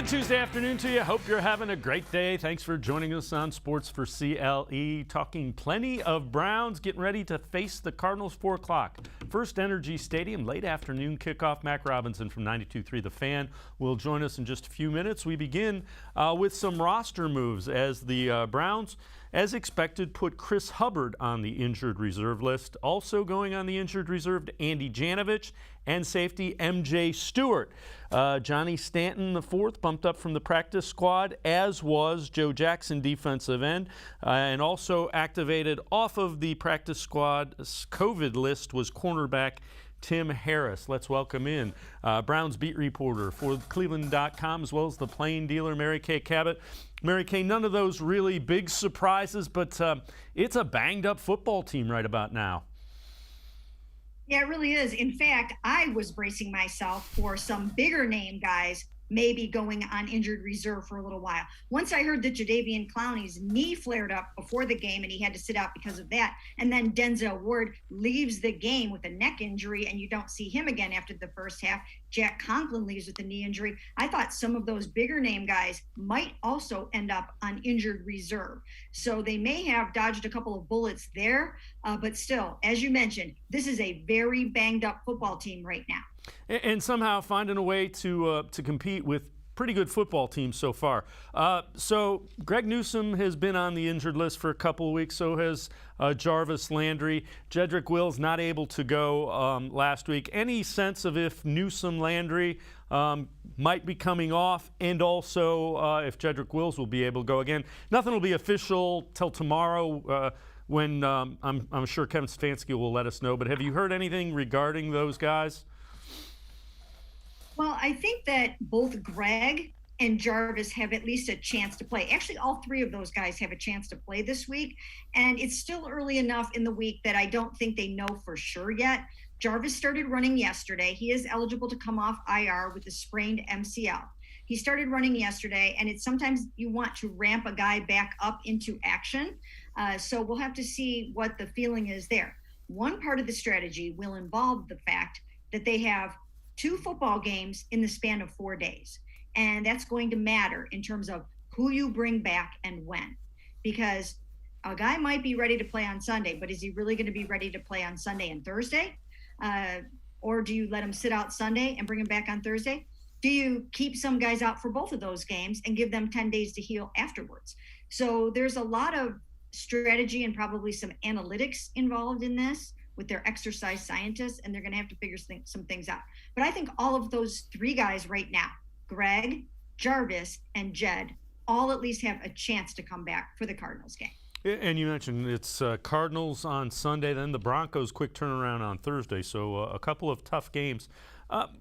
Good Tuesday afternoon to you. Hope you're having a great day. Thanks for joining us on Sports4CLE. Talking plenty of Browns, getting ready to face the Cardinals, 4 o'clock. First Energy Stadium, late afternoon kickoff. Mac Robinson from 92.3 The Fan will join us in just a few minutes. We begin with some roster moves as the Browns, as expected, put Chris Hubbard on the injured reserve list. Also going on the injured reserve, Andy Janovich, and safety MJ Stewart. Johnny Stanton IV bumped up from the practice squad, as was Joe Jackson, defensive end, and also activated off of the practice squad COVID list was cornerback Tim Harris. Let's welcome in Browns beat reporter for cleveland.com, as well as the Plain Dealer, Mary Kay Cabot. Mary Kay, none of those really big surprises, but it's a banged-up football team right about now. Yeah, it really is. In fact, I was bracing myself for some bigger name guys maybe going on injured reserve for a little while. Once I heard that Jadeveon Clowney's knee flared up before the game and he had to sit out because of that, and then Denzel Ward leaves the game with a neck injury and you don't see him again after the first half, Jack Conklin leaves with a knee injury, I thought some of those bigger name guys might also end up on injured reserve. So they may have dodged a couple of bullets there, but still, as you mentioned, this is a very banged up football team right now. And somehow finding a way to compete with pretty good football teams so far. So Greg Newsome has been on the injured list for a couple of weeks. So has Jarvis Landry. Jedrick Wills not able to go last week. Any sense of if Newsome, Landry might be coming off, and also if Jedrick Wills will be able to go again? Nothing will be official till tomorrow. When I'm sure Kevin Stefanski will let us know. But have you heard anything regarding those guys? Well, I think that both Greg and Jarvis have at least a chance to play. Actually, all three of those guys have a chance to play this week. And it's still early enough in the week that I don't think they know for sure yet. Jarvis started running yesterday. He is eligible to come off IR with a sprained MCL. He started running yesterday, and it's sometimes you want to ramp a guy back up into action. So we'll have to see what the feeling is there. One part of the strategy will involve the fact that they have 2 football games in the span of 4 days. And that's going to matter in terms of who you bring back and when. Because a guy might be ready to play on Sunday, but is he really going to be ready to play on Sunday and Thursday? Or do you let him sit out Sunday and bring him back on Thursday? Do you keep some guys out for both of those games and give them 10 days to heal afterwards? So there's a lot of strategy and probably some analytics involved in this with their exercise scientists, and they're going to have to figure some things out. But I think all of those 3 guys right now, Greg, Jarvis, and Jed, all at least have a chance to come back for the Cardinals game. And you mentioned it's Cardinals on Sunday, then the Broncos quick turnaround on Thursday, so a couple of tough games.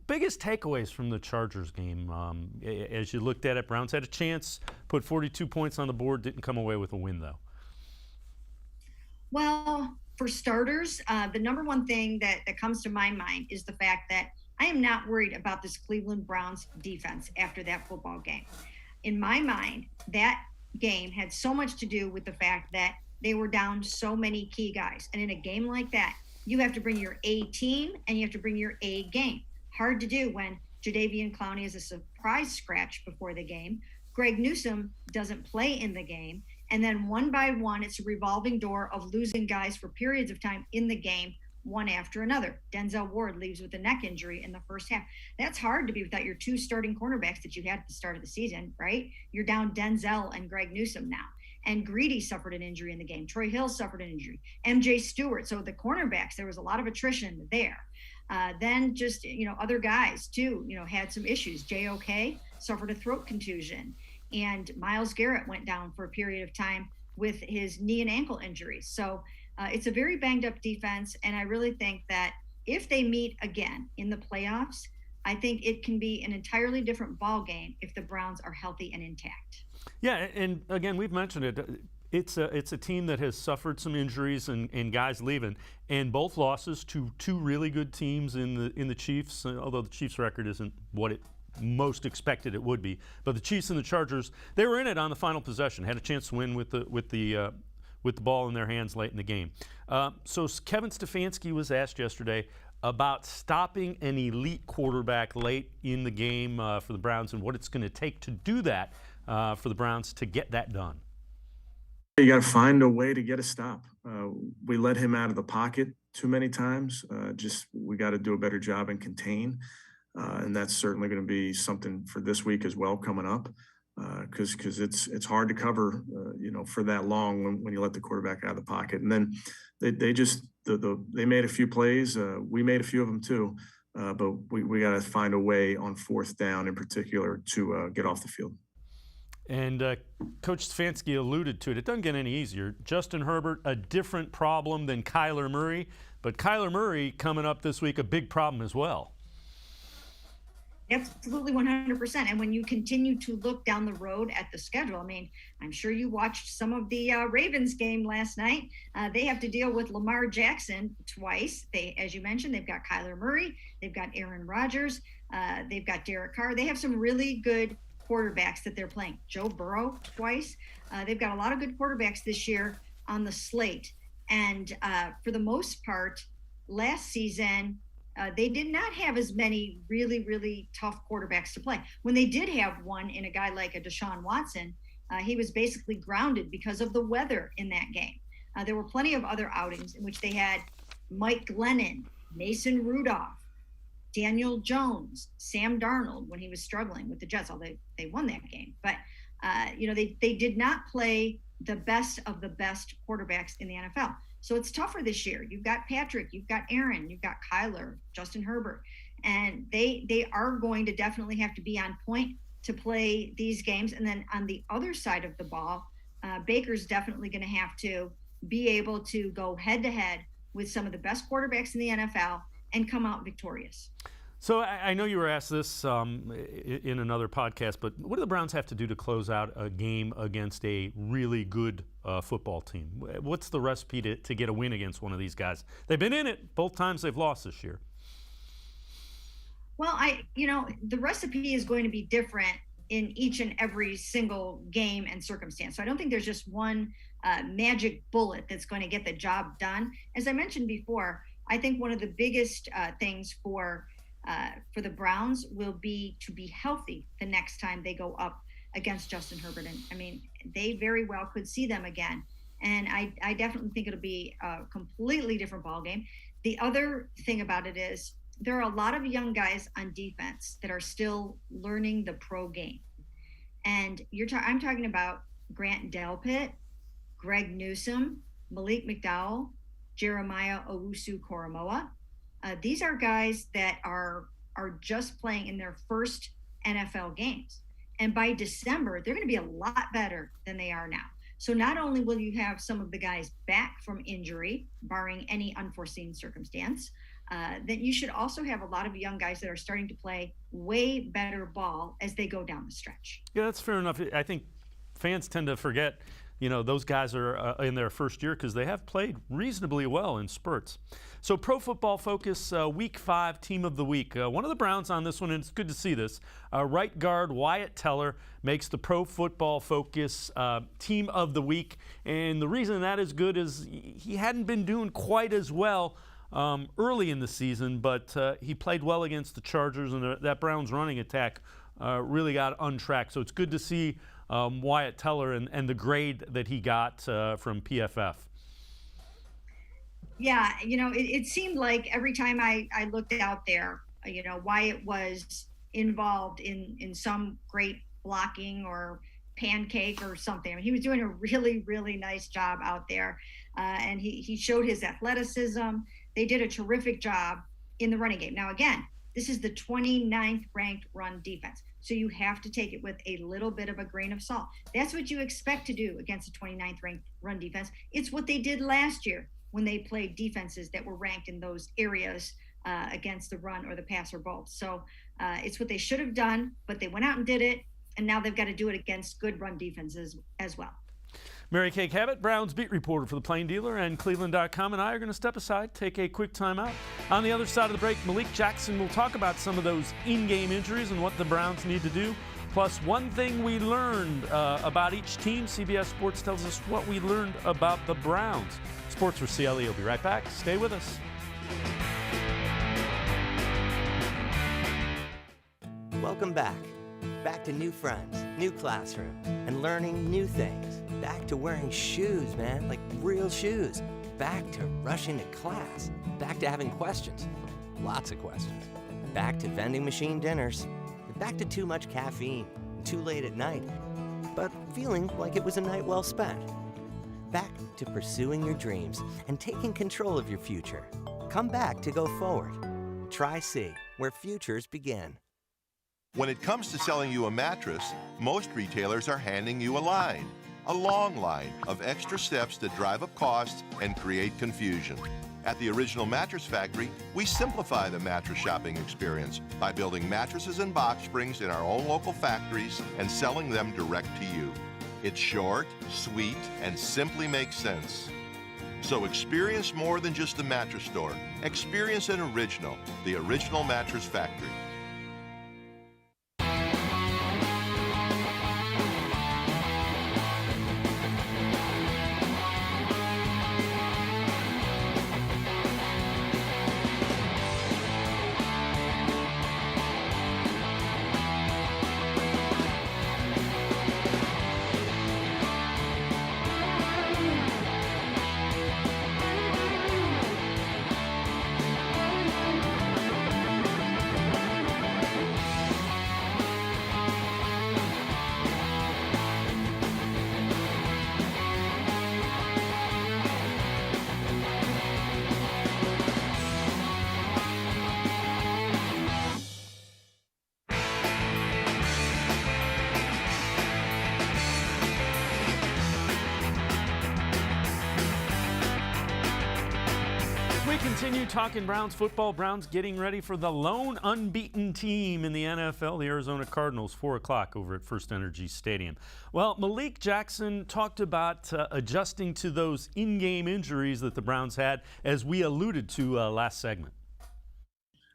Biggest takeaways from the Chargers game, as you looked at it, Browns had a chance, put 42 points on the board, didn't come away with a win though. Well, for starters, the number one thing that comes to my mind is the fact that I am not worried about this Cleveland Browns defense after that football game. In my mind, that game had so much to do with the fact that they were down so many key guys. And in a game like that, you have to bring your A team and you have to bring your A game. Hard to do when Jadeveon Clowney is a surprise scratch before the game. Greg Newsome doesn't play in the game. And then one by one, it's a revolving door of losing guys for periods of time in the game, one after another. Denzel Ward leaves with a neck injury in the first half. That's hard to be without your 2 starting cornerbacks that you had at the start of the season, right? You're down Denzel and Greg Newsome now. And Greedy suffered an injury in the game. Troy Hill suffered an injury. MJ Stewart. So the cornerbacks, there was a lot of attrition there. Then just, other guys too, had some issues. JOK suffered a throat contusion. And Myles Garrett went down for a period of time with his knee and ankle injuries. So it's a very banged up defense. And I really think that if they meet again in the playoffs, I think it can be an entirely different ball game if the Browns are healthy and intact. Yeah, and again, we've mentioned it. It's a team that has suffered some injuries and guys leaving, and both losses to 2 really good teams in the Chiefs. Although the Chiefs' record isn't what it most expected it would be, but the Chiefs and the Chargers, they were in it on the final possession, had a chance to win with the ball in their hands late in the game. So Kevin Stefanski was asked yesterday about stopping an elite quarterback late in the game for the Browns and what it's going to take to do that for the Browns to get that done? You got to find a way to get a stop. We let him out of the pocket too many times. We got to do a better job and contain. And that's certainly going to be something for this week as well coming up, because it's hard to cover, for that long when you let the quarterback out of the pocket. And then they made a few plays. We made a few of them too, but we got to find a way on fourth down in particular to get off the field. And Coach Stefanski alluded to it. It doesn't get any easier. Justin Herbert, a different problem than Kyler Murray, but Kyler Murray coming up this week, a big problem as well. Absolutely, 100%. And when you continue to look down the road at the schedule, I mean, I'm sure you watched some of the Ravens game last night. They have to deal with Lamar Jackson twice. As you mentioned, they've got Kyler Murray, they've got Aaron Rodgers, they've got Derek Carr. They have some really good quarterbacks that they're playing. Joe Burrow twice. They've got a lot of good quarterbacks this year on the slate. And for the most part, last season, they did not have as many really, really tough quarterbacks to play. When they did have one in a guy like a Deshaun Watson, he was basically grounded because of the weather in that game. There were plenty of other outings in which they had Mike Glennon, Mason Rudolph, Daniel Jones, Sam Darnold when he was struggling with the Jets, although they won that game. But, they did not play the best of the best quarterbacks in the NFL. So it's tougher this year. You've got Patrick, you've got Aaron, you've got Kyler, Justin Herbert, and they are going to definitely have to be on point to play these games. And then on the other side of the ball, Baker's definitely going to have to be able to go head-to-head with some of the best quarterbacks in the NFL and come out victorious. So I know you were asked this in another podcast, but what do the Browns have to do to close out a game against a really good football team? What's the recipe to get a win against one of these guys? They've been in it both times they've lost this year. Well, the recipe is going to be different in each and every single game and circumstance. So I don't think there's just one magic bullet that's going to get the job done. As I mentioned before, I think one of the biggest things for the Browns will be to be healthy the next time they go up against Justin Herbert. And I mean, they very well could see them again. And I definitely think it'll be a completely different ball game. The other thing about it is there are a lot of young guys on defense that are still learning the pro game. And I'm talking about Grant Delpit, Greg Newsome, Malik McDowell, Jeremiah Owusu-Koramoah. These are guys that are just playing in their first NFL games. And by December, they're going to be a lot better than they are now. So not only will you have some of the guys back from injury, barring any unforeseen circumstance, then you should also have a lot of young guys that are starting to play way better ball as they go down the stretch. Yeah, that's fair enough. I think fans tend to forget, those guys are in their first year because they have played reasonably well in spurts. So Pro Football Focus, Week 5 Team of the Week. One of the Browns on this one, and it's good to see this, right guard Wyatt Teller makes the Pro Football Focus Team of the Week. And the reason that is good is he hadn't been doing quite as well early in the season, but he played well against the Chargers, and that Browns running attack really got untracked. So it's good to see Wyatt Teller and the grade that he got from PFF. Yeah, it seemed like every time I looked out there, Wyatt was involved in some great blocking or pancake or something. I mean, he was doing a really, really nice job out there. And he showed his athleticism. They did a terrific job in the running game. Now, again, this is the 29th ranked run defense. So you have to take it with a little bit of a grain of salt. That's what you expect to do against a 29th ranked run defense. It's what they did last year when they played defenses that were ranked in those areas against the run or the pass or both. So it's what they should have done, but they went out and did it, and now they've got to do it against good run defenses as well. Mary Kay Cabot, Browns beat reporter for the Plain Dealer and cleveland.com, and I are going to step aside, take a quick timeout. On the other side of the break, Malik Jackson will talk about some of those in-game injuries and what the Browns need to do. Plus, one thing we learned about each team. CBS Sports tells us what we learned about the Browns. Sports4CLE will be right back. Stay with us. Welcome back. Back to new friends, new classroom, and learning new things. Back to wearing shoes, man, like real shoes. Back to rushing to class. Back to having questions. Lots of questions. Back to vending machine dinners. Back to too much caffeine, too late at night, but feeling like it was a night well spent. Back to pursuing your dreams and taking control of your future. Come back to go forward. Try C, where futures begin. When it comes to selling you a mattress, most retailers are handing you a long line of extra steps that drive up costs and create confusion. At the Original Mattress Factory, we simplify the mattress shopping experience by building mattresses and box springs in our own local factories and selling them direct to you. It's short, sweet, and simply makes sense. So experience more than just the mattress store. Experience an original, the Original Mattress Factory. Continue talking Browns football. Browns getting ready for the lone unbeaten team in the NFL, the Arizona Cardinals, 4 o'clock over at First Energy Stadium. Well, Malik Jackson talked about adjusting to those in-game injuries that the Browns had, as we alluded to last segment.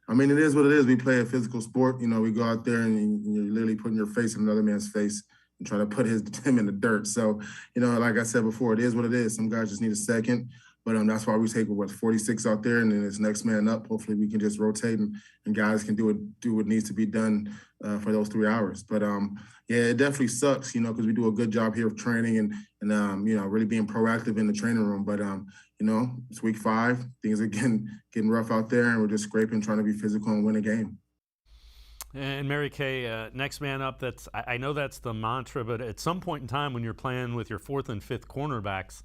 I mean, it is what it is. We play a physical sport. You know, we go out there and you're literally putting your face in another man's face and trying to put him in the dirt. So, you know, like I said before, it is what it is. Some guys just need a second. But that's why we take 46 out there, and then it's next man up. Hopefully we can just rotate and guys can do what needs to be done for those 3 hours. But yeah, it definitely sucks, you know, because we do a good job here of training and you know, really being proactive in the training room. But you know, it's week 5, things are getting rough out there, and we're just scraping, trying to be physical and win a game. And Mary Kay, next man up. I know that's the mantra, but at some point in time when you're playing with your 4th and 5th cornerbacks,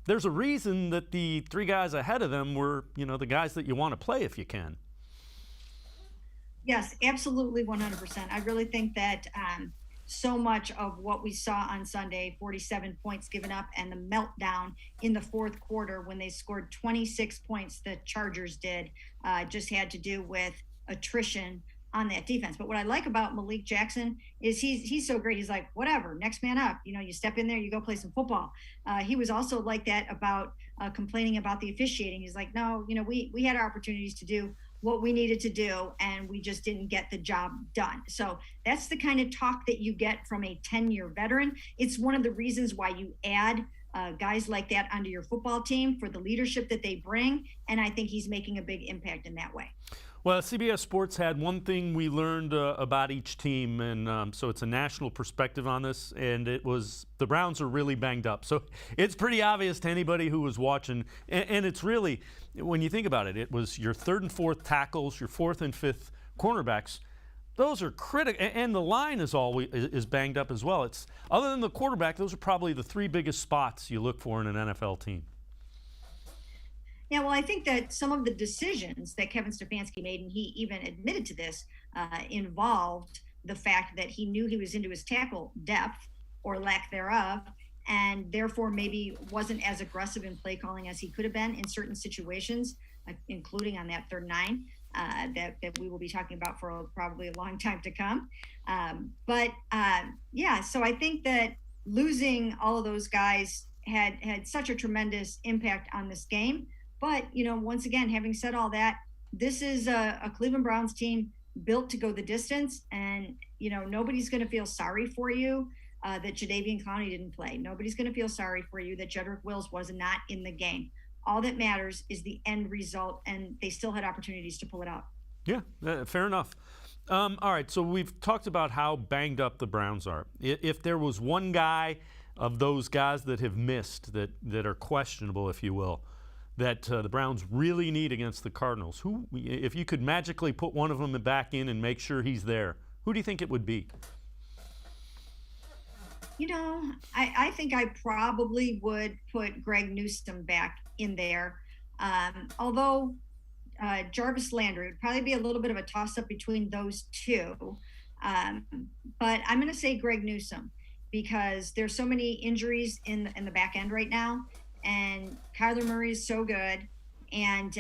there's a reason that the 3 guys ahead of them were, you know, the guys that you want to play if you can. Yes, absolutely, 100%. I really think that so much of what we saw on Sunday, 47 points given up, and the meltdown in the 4th quarter when they scored 26 points, the Chargers did, just had to do with attrition on that defense. But what I like about Malik Jackson is he's so great. He's like, whatever, next man up. You know, you step in there, you go play some football. He was also like that about complaining about the officiating. He's like, no, you know, we had our opportunities to do what we needed to do, and we just didn't get the job done. So that's the kind of talk that you get from a 10-year veteran. It's one of the reasons why you add guys like that onto your football team, for the leadership that they bring. And I think he's making a big impact in that way. Well, CBS Sports had one thing we learned about each team, and so it's a national perspective on this, and it was the Browns are really banged up. So it's pretty obvious to anybody who was watching, and it's really, when you think about it, it was your 3rd and 4th tackles, your 4th and 5th cornerbacks. Those are critical, and the line is banged up as well. It's other than the quarterback, those are probably the 3 biggest spots you look for in an NFL team. Yeah, well, I think that some of the decisions that Kevin Stefanski made, and he even admitted to this, involved the fact that he knew he was into his tackle depth or lack thereof, and therefore maybe wasn't as aggressive in play calling as he could have been in certain situations, including on that 3rd and 9 that we will be talking about for probably a long time to come. Yeah, so I think that losing all of those guys had such a tremendous impact on this game. But, you know, once again, having said all that, this is a Cleveland Browns team built to go the distance. And, you know, nobody's going to feel sorry for you that Jadeveon Clowney didn't play. Nobody's going to feel sorry for you that Jedrick Wills was not in the game. All that matters is the end result, and they still had opportunities to pull it out. Yeah, fair enough. All right, so we've talked about how banged up the Browns are. If there was one guy of those guys that have missed, that are questionable, if you will, that the Browns really need against the Cardinals, who, if you could magically put one of them back in and make sure he's there, who do you think it would be? You know, I think I probably would put Greg Newsome back in there. Although Jarvis Landry would probably be a little bit of a toss-up between those two. But I'm going to say Greg Newsome because there's so many injuries in the back end right now, and Kyler Murray is so good, and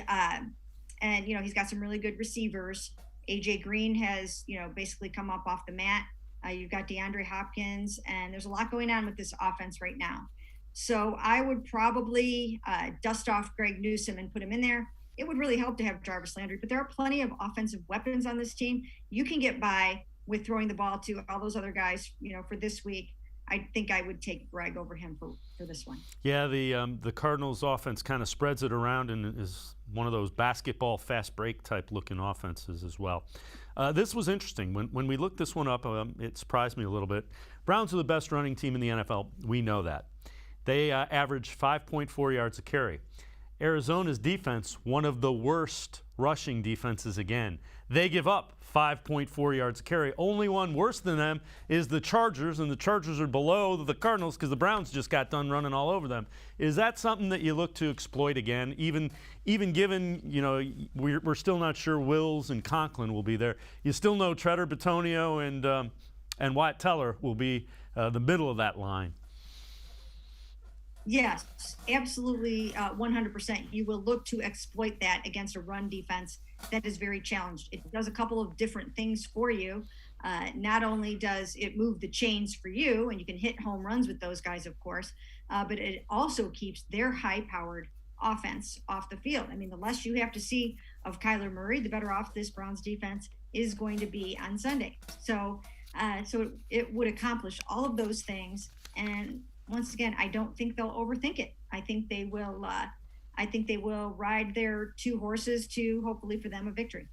you know, he's got some really good receivers. AJ Green has, you know, basically come up off the mat. You've got DeAndre Hopkins, and there's a lot going on with this offense right now. So I would probably dust off Greg Newsome and put him in there. It would really help to have Jarvis Landry, but there are plenty of offensive weapons on this team. You can get by with throwing the ball to all those other guys, you know, for this week. I think I would take Greg over him for this one. Yeah, the Cardinals offense kind of spreads it around and is one of those basketball fast break type looking offenses as well. This was interesting. When we looked this one up, it surprised me a little bit. Browns are the best running team in the NFL. We know that. They average 5.4 yards a carry. Arizona's defense, one of the worst rushing defenses again. They give up 5.4 yards a carry. Only one worse than them is the Chargers, and the Chargers are below the Cardinals because the Browns just got done running all over them. Is that something that you look to exploit again, even given, you know, we're still not sure Wills and Conklin will be there. You still know Tretter, Bitonio, and Wyatt Teller will be the middle of that line. Yes, absolutely, 100%. You will look to exploit that against a run defense that is very challenged. It does a couple of different things for you. Not only does it move the chains for you, and you can hit home runs with those guys, of course, but it also keeps their high-powered offense off the field. I mean, the less you have to see of Kyler Murray, the better off this Browns defense is going to be on Sunday. So it would accomplish all of those things. And once again, I don't think they'll overthink it. I think they will. I think they will ride their two horses to hopefully for them a victory.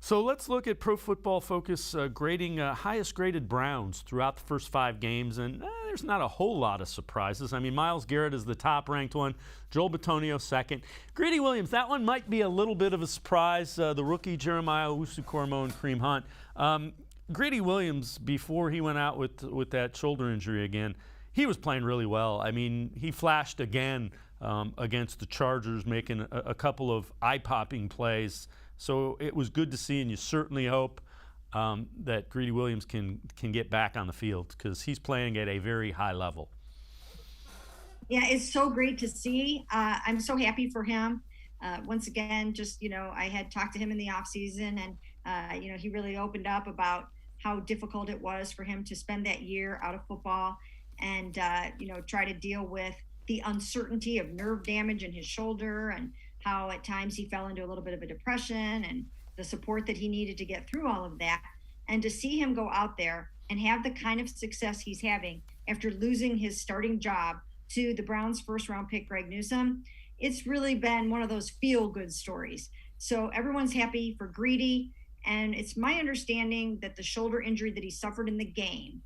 So let's look at Pro Football Focus grading highest graded Browns throughout the first 5 games, and there's not a whole lot of surprises. I mean, Myles Garrett is the top ranked one, Joel Bitonio second. Greedy Williams, that one might be a little bit of a surprise. The rookie Jeremiah Owusu-Koramoah and Kareem Hunt. Greedy Williams, before he went out with that shoulder injury again, he was playing really well. I mean, he flashed again against the Chargers, making a couple of eye-popping plays. So it was good to see, and you certainly hope that Greedy Williams can get back on the field because he's playing at a very high level. Yeah, it's so great to see. I'm so happy for him. Once again, just, you know, I had talked to him in the offseason, and, you know, he really opened up about how difficult it was for him to spend that year out of football and, you know, try to deal with the uncertainty of nerve damage in his shoulder and how at times he fell into a little bit of a depression and the support that he needed to get through all of that. And to see him go out there and have the kind of success he's having after losing his starting job to the Browns' first-round pick, Greg Newsome, it's really been one of those feel-good stories. So everyone's happy for Greedy, and it's my understanding that the shoulder injury that he suffered in the game,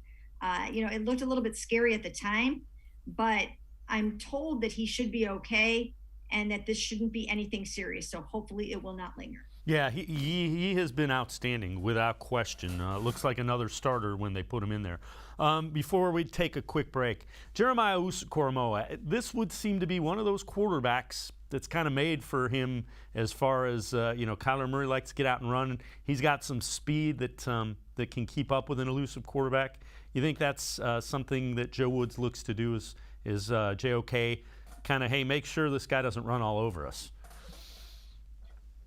you know, it looked a little bit scary at the time, but I'm told that he should be okay and that this shouldn't be anything serious. So hopefully it will not linger. Yeah, he has been outstanding without question. Looks like another starter when they put him in there. Before we take a quick break, Jeremiah Owusu-Koramoah, this would seem to be one of those quarterbacks that's kind of made for him as far as, you know, Kyler Murray likes to get out and run. He's got some speed that can keep up with an elusive quarterback. You think that's something that Joe Woods looks to do is JOK kind of, hey, make sure this guy doesn't run all over us?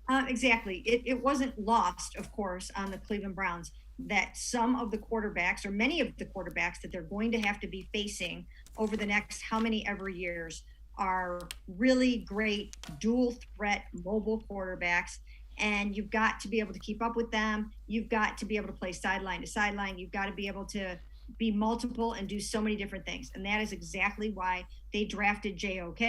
Exactly. It wasn't lost, of course, on the Cleveland Browns that some of the quarterbacks or many of the quarterbacks that they're going to have to be facing over the next how many ever years are really great dual threat mobile quarterbacks. And you've got to be able to keep up with them. You've got to be able to play sideline to sideline. You've got to be able to be multiple and do so many different things. And that is exactly why they drafted JOK.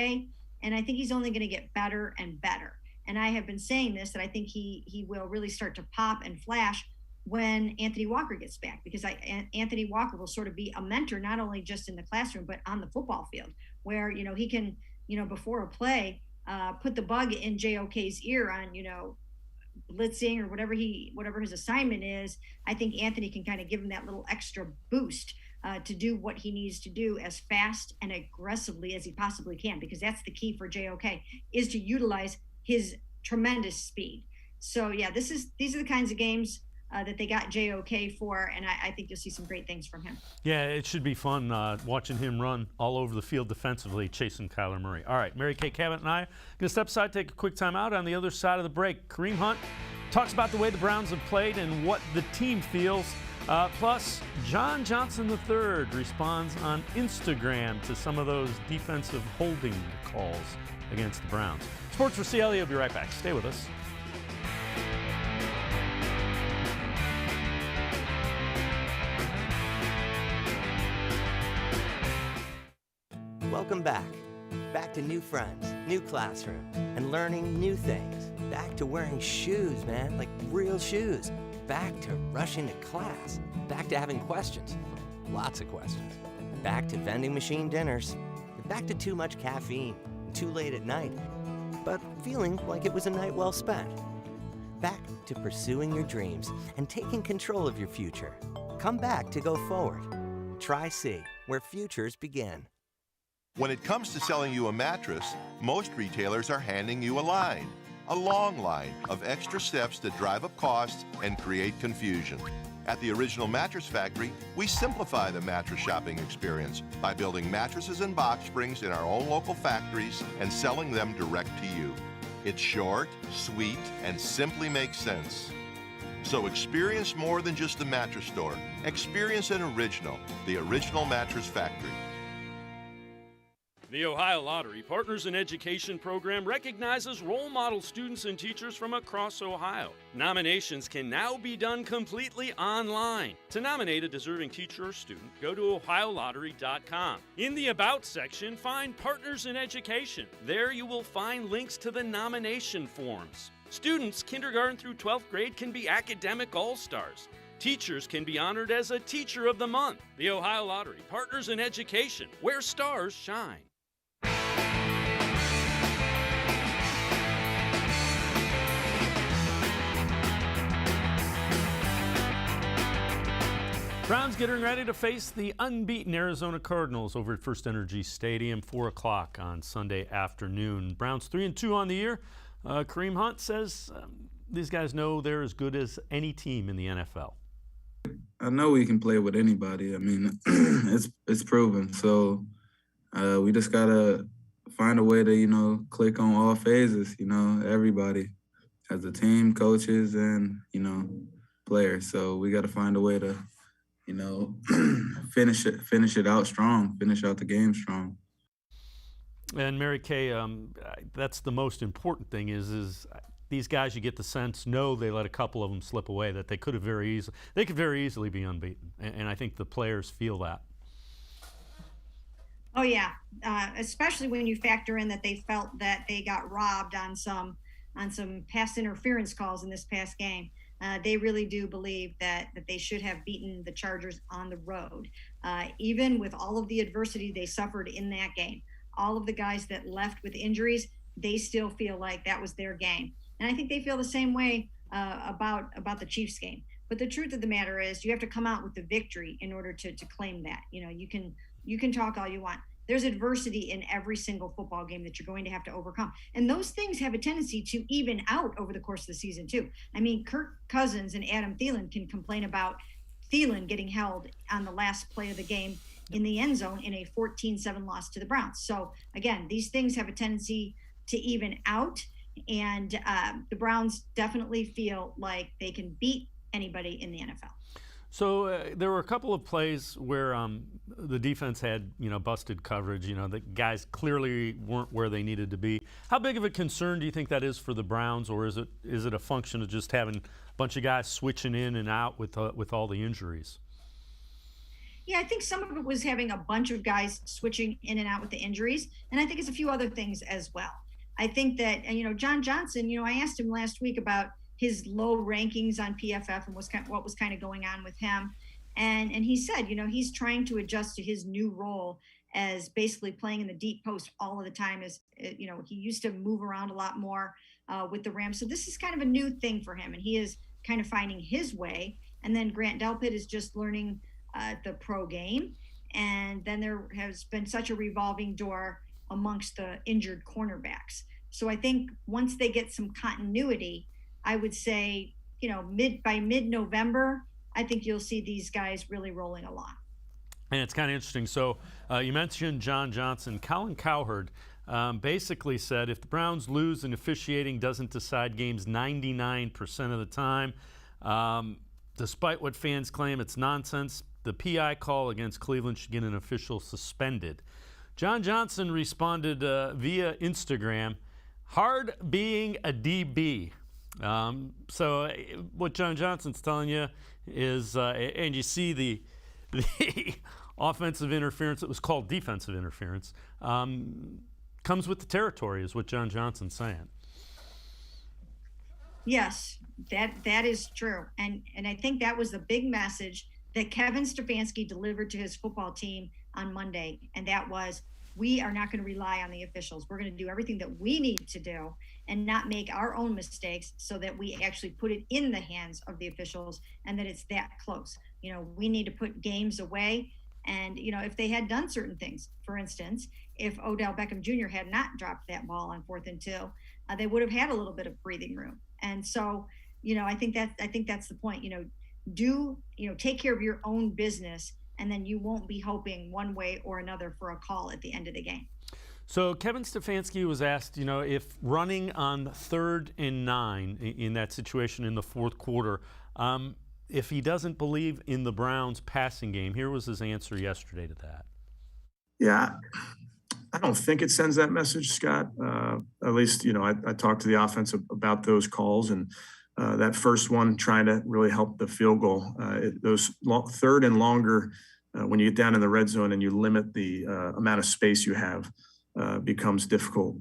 And I think he's only going to get better and better. And I have been saying this, that I think he will really start to pop and flash when Anthony Walker gets back, because Anthony Walker will sort of be a mentor, not only just in the classroom, but on the football field, where, he can, before a play, put the bug in JOK's ear on, blitzing or whatever his assignment is. I think Anthony can kind of give him that little extra boost to do what he needs to do as fast and aggressively as he possibly can, because that's the key for JOK, is to utilize his tremendous speed. So yeah, these are the kinds of games that they got JOK for, and I think you'll see some great things from him. Yeah, it should be fun watching him run all over the field defensively, chasing Kyler Murray. All right, Mary Kay Cabot and I are going to step aside, take a quick time out. On the other side of the break, Kareem Hunt talks about the way the Browns have played and what the team feels. Plus, John Johnson III responds on Instagram to some of those defensive holding calls against the Browns. Sports4CLE will be right back. Stay with us. Welcome back. Back to new friends, new classroom, and learning new things. Back to wearing shoes, man, like real shoes. Back to rushing to class. Back to having questions. Lots of questions. Back to vending machine dinners. Back to too much caffeine. Too late at night. But feeling like it was a night well spent. Back to pursuing your dreams and taking control of your future. Come back to go forward. Try C, where futures begin. When it comes to selling you a mattress, most retailers are handing you a long line of extra steps that drive up costs and create confusion. At the Original Mattress Factory, we simplify the mattress shopping experience by building mattresses and box springs in our own local factories and selling them direct to you. It's short, sweet, and simply makes sense. So experience more than just a mattress store. Experience an original, the Original Mattress Factory. The Ohio Lottery Partners in Education program recognizes role model students and teachers from across Ohio. Nominations can now be done completely online. To nominate a deserving teacher or student, go to OhioLottery.com. In the About section, find Partners in Education. There you will find links to the nomination forms. Students kindergarten through 12th grade can be academic all-stars. Teachers can be honored as a Teacher of the Month. The Ohio Lottery Partners in Education, where stars shine. Browns getting ready to face the unbeaten Arizona Cardinals over at First Energy Stadium, 4 o'clock on Sunday afternoon. Browns 3-2 on the year. Kareem Hunt says these guys know they're as good as any team in the NFL. I know we can play with anybody. I mean, it's proven. So we just gotta find a way to, click on all phases. Everybody as a team, coaches, and players. So we got to find a way to, finish it out strong, finish out the game strong. And Mary Kay, that's the most important thing is these guys, you get the sense, know they let a couple of them slip away, that they could very easily be unbeaten. And I think the players feel that. Oh yeah, especially when you factor in that they felt that they got robbed on some pass interference calls in this past game. They really do believe that they should have beaten the Chargers on the road. Even with all of the adversity they suffered in that game, all of the guys that left with injuries, they still feel like that was their game. And I think they feel the same way about the Chiefs game. But the truth of the matter is you have to come out with the victory in order to claim that. You can talk all you want. There's adversity in every single football game that you're going to have to overcome. And those things have a tendency to even out over the course of the season too. I mean, Kirk Cousins and Adam Thielen can complain about Thielen getting held on the last play of the game in the end zone in a 14-7 loss to the Browns. So again, these things have a tendency to even out, and the Browns definitely feel like they can beat anybody in the NFL. So there were a couple of plays where the defense had, busted coverage. The guys clearly weren't where they needed to be. How big of a concern do you think that is for the Browns, or is it a function of just having a bunch of guys switching in and out with all the injuries? Yeah, I think some of it was having a bunch of guys switching in and out with the injuries, and I think it's a few other things as well. I think that, John Johnson, I asked him last week about his low rankings on PFF and what was kind of going on with him. And he said, he's trying to adjust to his new role as basically playing in the deep post all of the time. He used to move around a lot more with the Rams. So this is kind of a new thing for him, and he is kind of finding his way. And then Grant Delpit is just learning the pro game. And then there has been such a revolving door amongst the injured cornerbacks. So I think once they get some continuity, I would say, by mid-November, I think you'll see these guys really rolling along. And it's kind of interesting. So you mentioned John Johnson. Colin Cowherd basically said if the Browns lose and officiating doesn't decide games 99% of the time, despite what fans claim it's nonsense, the PI call against Cleveland should get an official suspended. John Johnson responded via Instagram, hard being a DB. So what John Johnson's telling you is, and you see the offensive interference, it was called defensive interference, comes with the territory, is what John Johnson's saying. Yes, that is true. And I think that was the big message that Kevin Stefanski delivered to his football team on Monday. And that was, we are not going to rely on the officials. We're going to do everything that we need to do and not make our own mistakes so that we actually put it in the hands of the officials and that it's that close. We need to put games away. And, if they had done certain things, for instance, if Odell Beckham Jr. had not dropped that ball on 4th and 2, they would have had a little bit of breathing room. And so, I think that's the point. Take care of your own business, and then you won't be hoping one way or another for a call at the end of the game. So Kevin Stefanski was asked, if running on 3rd and 9 in that situation in the fourth quarter, if he doesn't believe in the Browns' passing game. Here was his answer yesterday to that. Yeah, I don't think it sends that message, Scott. At least, I talked to the offense about those calls, and that first one trying to really help the field goal. Those third and longer, when you get down in the red zone and you limit the amount of space you have, becomes difficult.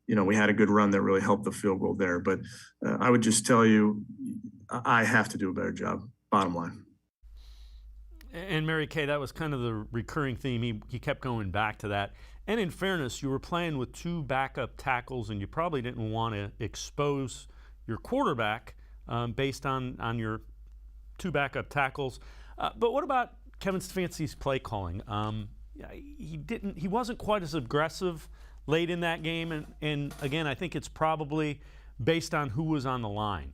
We had a good run that really helped the field goal there. But I would just tell you, I have to do a better job, bottom line. And Mary Kay, that was kind of the recurring theme. He kept going back to that. And in fairness, you were playing with 2 backup tackles, and you probably didn't want to expose your quarterback based on your 2 backup tackles. But what about Kevin Stefanski's play calling? He wasn't quite as aggressive late in that game, and again, I think it's probably based on who was on the line.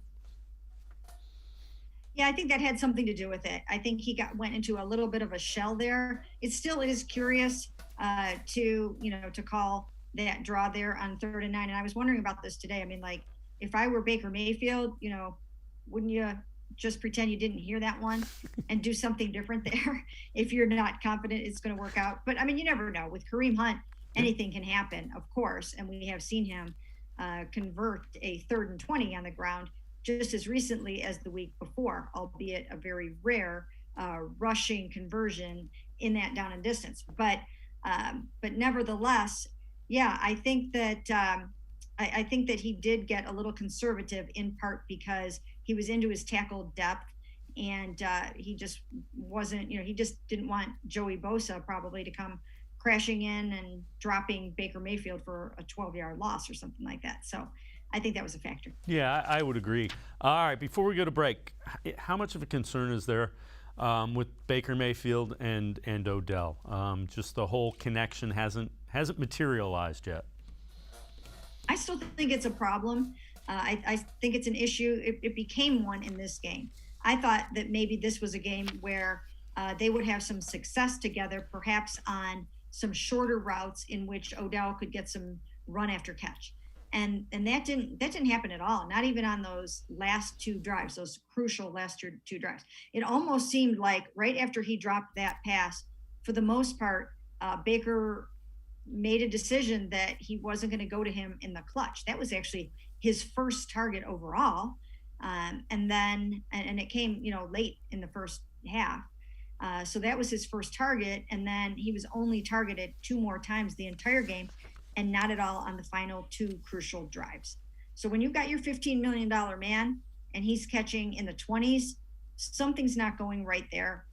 Yeah, I think that had something to do with it. I think he went into a little bit of a shell there. It still is curious to call that draw there on 3rd and 9. And I was wondering about this today. I mean, if I were Baker Mayfield, wouldn't you just pretend you didn't hear that one and do something different there if you're not confident it's going to work out? But I mean, you never know. With Kareem Hunt, anything can happen, of course. And we have seen him convert a 3rd and 20 on the ground just as recently as the week before, albeit a very rare rushing conversion in that down and distance. But nevertheless, yeah, I think that he did get a little conservative, in part because he was into his tackle depth, and he just wasn't, he just didn't want Joey Bosa probably to come crashing in and dropping Baker Mayfield for a 12-yard loss or something like that. So I think that was a factor. Yeah, I would agree. All right, before we go to break, how much of a concern is there with Baker Mayfield and Odell? Just the whole connection hasn't materialized yet. I still think it's a problem. I think it's an issue. It became one in this game. I thought that maybe this was a game where they would have some success together, perhaps on some shorter routes in which Odell could get some run after catch. And that didn't happen at all, not even on those last 2 drives, those crucial last 2 drives. It almost seemed like right after he dropped that pass, for the most part, Baker made a decision that he wasn't going to go to him in the clutch. That was actually his first target overall. And it came, late in the first half. So that was his first target. And then he was only targeted 2 more times the entire game, and not at all on the final 2 crucial drives. So when you've got your $15 million man and he's catching in the 20s, something's not going right there.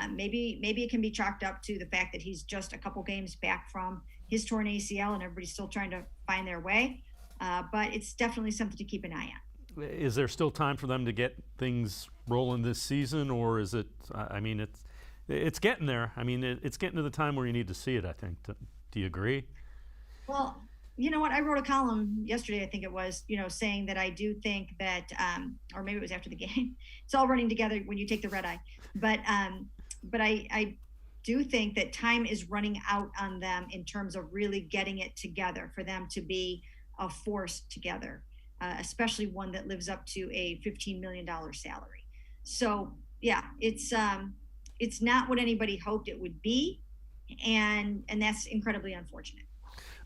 Maybe it can be chalked up to the fact that he's just a couple games back from his torn ACL and everybody's still trying to find their way. But it's definitely something to keep an eye on. Is there still time for them to get things rolling this season, or is it? I mean, it's getting there. I mean, it's getting to the time where you need to see it, I think. Do you agree? Well, you know what? I wrote a column yesterday, I think it was, saying that I do think that, or maybe it was after the game. It's all running together when you take the red eye. But I do think that time is running out on them in terms of really getting it together for them to be a force together, especially one that lives up to a $15 million salary. So yeah, it's not what anybody hoped it would be, and that's incredibly unfortunate.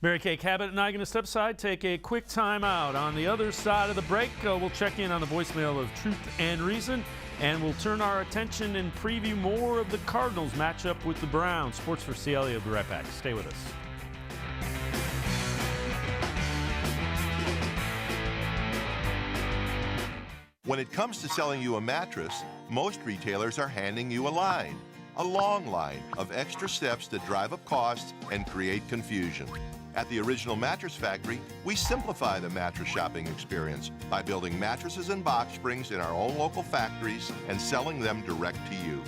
Mary Kay Cabot and I are going to step aside, take a quick time out. On the other side of the break, we'll check in on the voicemail of Truth and Reason, and we'll turn our attention and preview more of the Cardinals matchup with the Browns. Sports for CLE will be right back. Stay with us. When it comes to selling you a mattress, most retailers are handing you a long line of extra steps that drive up costs and create confusion. At the Original Mattress Factory, we simplify the mattress shopping experience by building mattresses and box springs in our own local factories and selling them direct to you.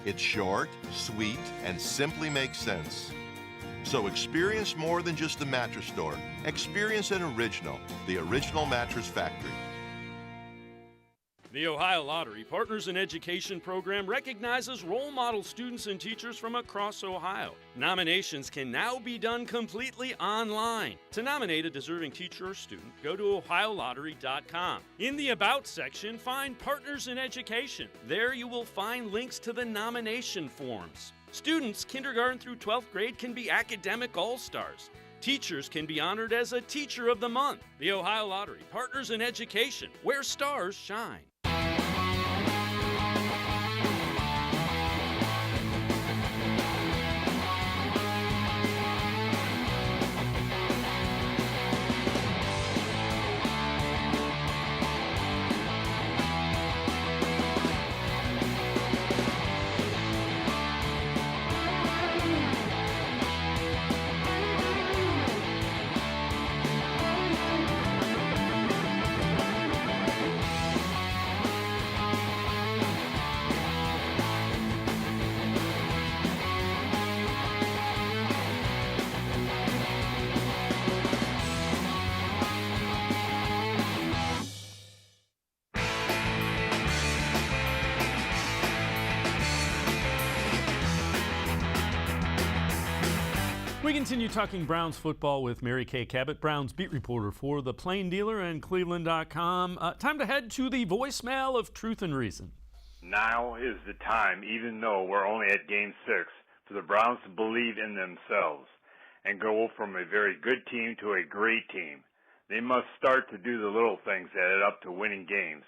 It's short, sweet, and simply makes sense. So experience more than just a mattress store. Experience an original, the Original Mattress Factory. The Ohio Lottery Partners in Education program recognizes role model students and teachers from across Ohio. Nominations can now be done completely online. To nominate a deserving teacher or student, go to OhioLottery.com. In the About section, find Partners in Education. There you will find links to the nomination forms. Students, kindergarten through 12th grade, can be academic all-stars. Teachers can be honored as a Teacher of the Month. The Ohio Lottery Partners in Education, where stars shine. We continue talking Browns football with Mary Kay Cabot, Browns beat reporter for The Plain Dealer and cleveland.com. Time to head to the voicemail of Truth and Reason. Now is the time, even though we're only at Game 6, for the Browns to believe in themselves and go from a very good team to a great team. They must start to do the little things that add up to winning games,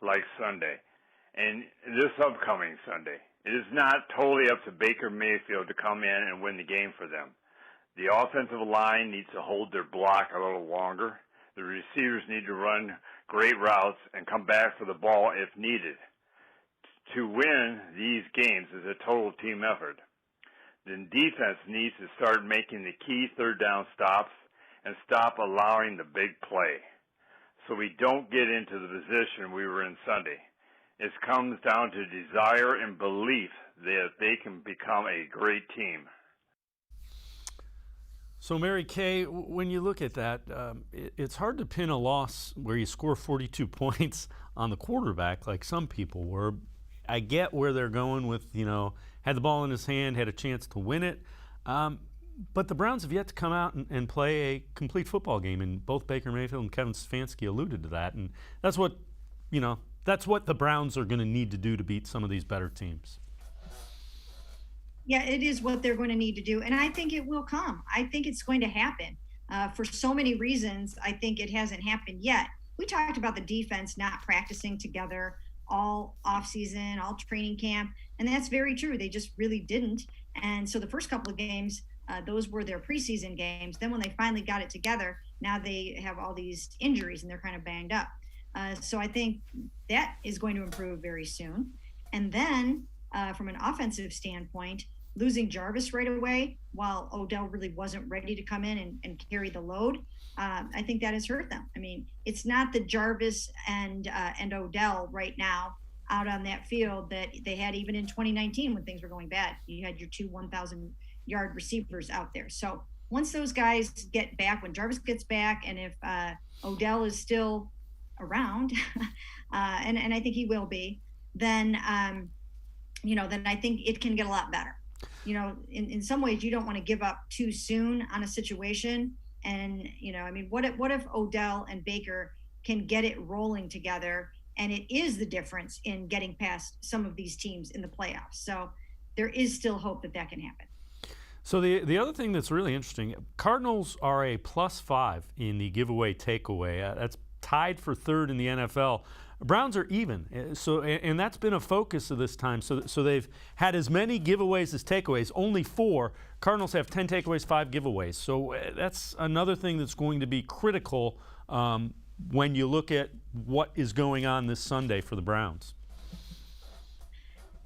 like Sunday, and this upcoming Sunday. It is not totally up to Baker Mayfield to come in and win the game for them. The offensive line needs to hold their block a little longer. The receivers need to run great routes and come back for the ball if needed. To win these games is a total team effort. The defense needs to start making the key third down stops and stop allowing the big play, so we don't get into the position we were in Sunday. It comes down to desire and belief that they can become a great team. So, Mary Kay, when you look at that, it's hard to pin a loss where you score 42 points on the quarterback like some people were. I get where they're going with, had the ball in his hand, had a chance to win it. But the Browns have yet to come out and play a complete football game, and both Baker Mayfield and Kevin Stefanski alluded to that. And that's what the Browns are going to need to do to beat some of these better teams. Yeah, it is what they're going to need to do. And I think it will come. I think it's going to happen. For so many reasons, I think it hasn't happened yet. We talked about the defense not practicing together all offseason, all training camp. And that's very true. They just really didn't. And so the first couple of games, those were their preseason games. Then when they finally got it together, now they have all these injuries and they're kind of banged up. So I think that is going to improve very soon. And then from an offensive standpoint, losing Jarvis right away, while Odell really wasn't ready to come in and carry the load, I think that has hurt them. I mean, it's not the Jarvis and Odell right now out on that field that they had even in 2019 when things were going bad. You had your two 1,000-yard receivers out there. So once those guys get back, when Jarvis gets back, and if Odell is still around, and I think he will be, then then I think it can get a lot better. In some ways, you don't want to give up too soon on a situation. And what if Odell and Baker can get it rolling together, and it is the difference in getting past some of these teams in the playoffs. So there is still hope that can happen. So the other thing that's really interesting, Cardinals are a +5 in the giveaway takeaway. That's tied for third in the NFL. Browns are even. So and that's been a focus of this time. So they've had as many giveaways as takeaways, only 4. Cardinals have 10 takeaways, 5 giveaways. So that's another thing that's going to be critical when you look at what is going on this Sunday for the Browns.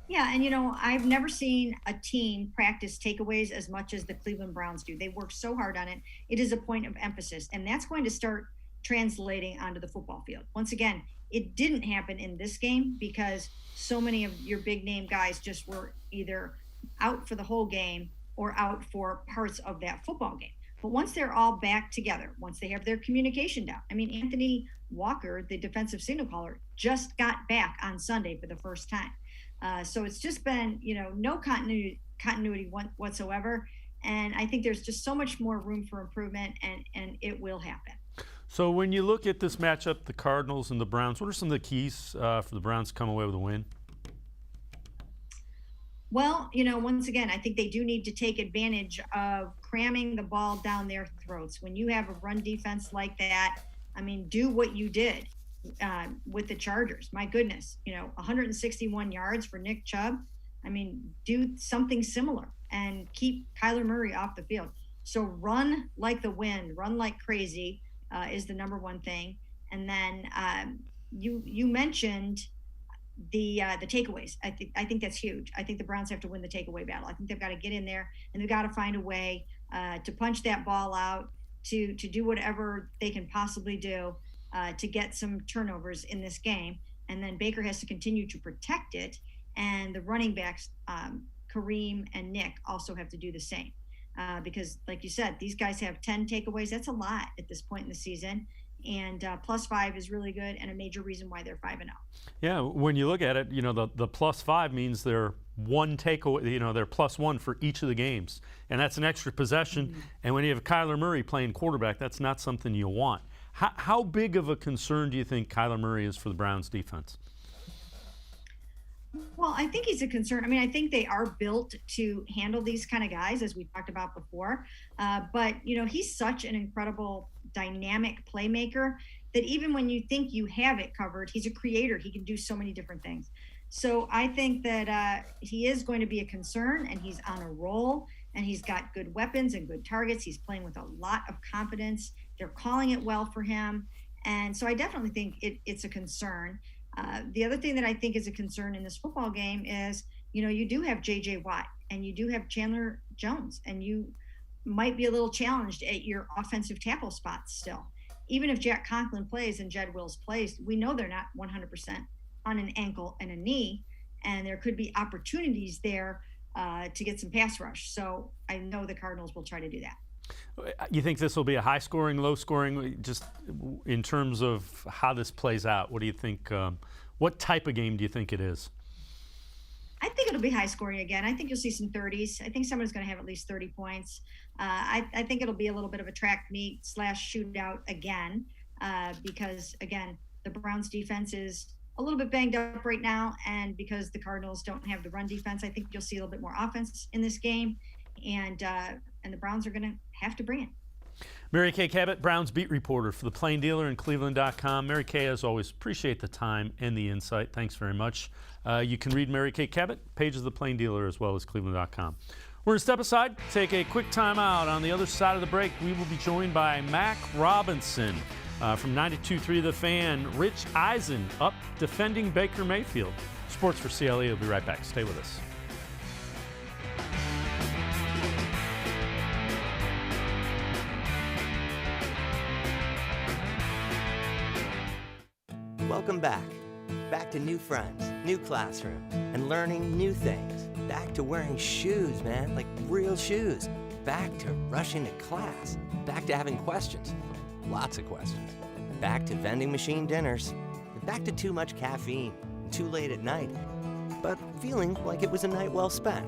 Yeah, and I've never seen a team practice takeaways as much as the Cleveland Browns do. They work so hard on it. It is a point of emphasis, and that's going to start translating onto the football field. Once again, it didn't happen in this game because so many of your big name guys just were either out for the whole game or out for parts of that football game. But once they're all back together, once they have their communication down, Anthony Walker, the defensive signal caller, just got back on Sunday for the first time. So it's just been, no continuity whatsoever. And I think there's just so much more room for improvement, and it will happen. So when you look at this matchup, the Cardinals and the Browns, what are some of the keys for the Browns to come away with a win? Well, once again, I think they do need to take advantage of cramming the ball down their throats. When you have a run defense like that, do what you did with the Chargers. My goodness, 161 yards for Nick Chubb. Do something similar and keep Kyler Murray off the field. So run like the wind, run like crazy is the number one thing. And then you mentioned the takeaways. I think that's huge. I think the Browns have to win the takeaway battle. I think they've got to get in there and they've got to find a way to punch that ball out, to do whatever they can possibly do to get some turnovers in this game. And then Baker has to continue to protect it. And the running backs, Kareem and Nick, also have to do the same. Because like you said, these guys have 10 takeaways. That's a lot at this point in the season. And +5 is really good and a major reason why they're 5-0. Yeah, when you look at it, the +5 means they're one takeaway, they're +1 for each of the games. And that's an extra possession. Mm-hmm. And when you have Kyler Murray playing quarterback, that's not something you want. How big of a concern do you think Kyler Murray is for the Browns defense? Well, I think he's a concern. I think they are built to handle these kind of guys, as we talked about before. But, he's such an incredible dynamic playmaker that even when you think you have it covered, he's a creator. He can do so many different things. So I think that he is going to be a concern, and he's on a roll, and he's got good weapons and good targets. He's playing with a lot of confidence. They're calling it well for him. And so I definitely think it's a concern. The other thing that I think is a concern in this football game is, you do have J.J. Watt and you do have Chandler Jones, and you might be a little challenged at your offensive tackle spots still. Even if Jack Conklin plays and Jed Wills plays, we know they're not 100% on an ankle and a knee, and there could be opportunities there to get some pass rush. So I know the Cardinals will try to do that. You think this will be a high-scoring, low-scoring, just in terms of how this plays out? What do you think? What type of game do you think it is? I think it'll be high-scoring again. I think you'll see some 30s. I think someone's going to have at least 30 points. I think it'll be a little bit of a track meet / shootout again because, again, the Browns defense is a little bit banged up right now, and because the Cardinals don't have the run defense, I think you'll see a little bit more offense in this game, and the Browns are going to have to bring it. Mary Kay Cabot, Browns beat reporter for the Plain Dealer and cleveland.com. Mary Kay, as always, appreciate the time and the insight. Thanks very much. You can read Mary Kay Cabot, pages of the Plain Dealer, as well as cleveland.com. We're going to step aside, take a quick time out. On the other side of the break, we will be joined by Mac Robinson from 92.3 The Fan. Rich Eisen up defending Baker Mayfield. Sports for CLE will be right back. Stay with us. Welcome back. Back to new friends, new classroom, and learning new things. Back to wearing shoes, man, like real shoes. Back to rushing to class. Back to having questions. Lots of questions. Back to vending machine dinners. Back to too much caffeine and too late at night. But feeling like it was a night well spent.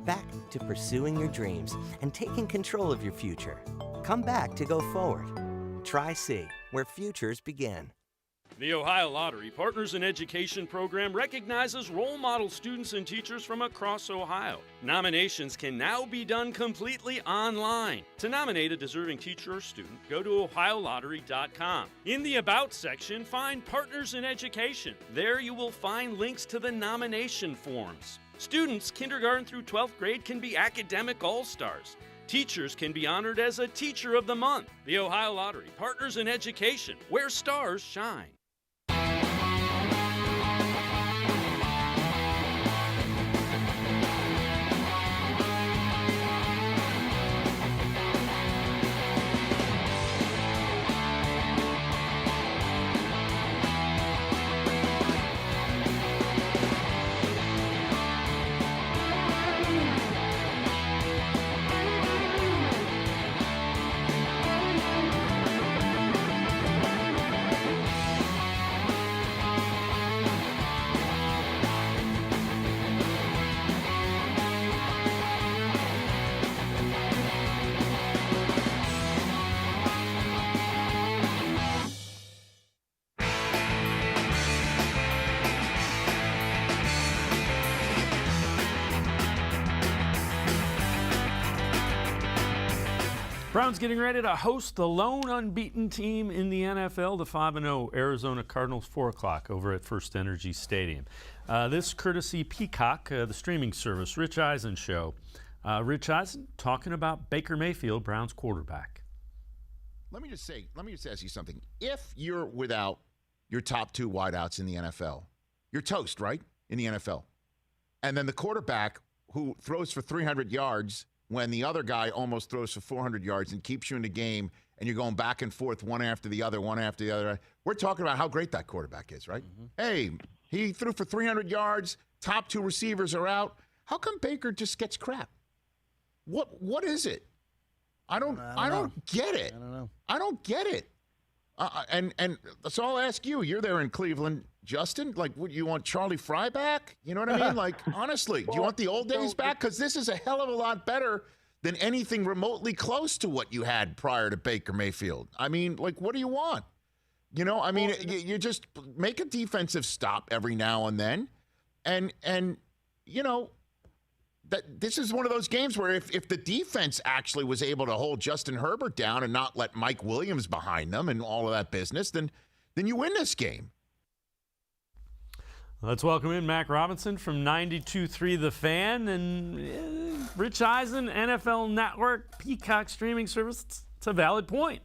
Back to pursuing your dreams and taking control of your future. Come back to go forward. Try C, where futures begin. The Ohio Lottery Partners in Education program recognizes role model students and teachers from across Ohio. Nominations can now be done completely online. To nominate a deserving teacher or student, go to ohiolottery.com. In the About section, find Partners in Education. There you will find links to the nomination forms. Students, kindergarten through 12th grade, can be academic all-stars. Teachers can be honored as a Teacher of the Month. The Ohio Lottery Partners in Education, where stars shine. Browns getting ready to host the lone unbeaten team in the NFL, the 5-0 Arizona Cardinals, 4 o'clock over at First Energy Stadium. This courtesy Peacock, the streaming service, Rich Eisen show. Rich Eisen talking about Baker Mayfield, Browns quarterback. Let me just ask you something. If you're without your top two wideouts in the NFL, you're toast, right? In the NFL. And then the quarterback who throws for 300 yards when the other guy almost throws for 400 yards and keeps you in the game, and you're going back and forth one after the other. We're talking about how great that quarterback is, right? Mm-hmm. Hey, he threw for 300 yards. Top two receivers are out. How come Baker just gets crap? What is it? I don't get it. I don't know. I don't get it. And so I'll ask you. You're there in Cleveland, Justin. Like, would you want Charlie Fry back? You know what I mean? Like, honestly, do you want the old days back? Because this is a hell of a lot better than anything remotely close to what you had prior to Baker Mayfield. I mean, like, what do you want? You know, I mean, you just make a defensive stop every now and then, and you know. This is one of those games where if the defense actually was able to hold Justin Herbert down and not let Mike Williams behind them and all of that business, then you win this game. Let's welcome in Mac Robinson from 92.3 The Fan and Rich Eisen, NFL Network, Peacock streaming service. It's a valid point.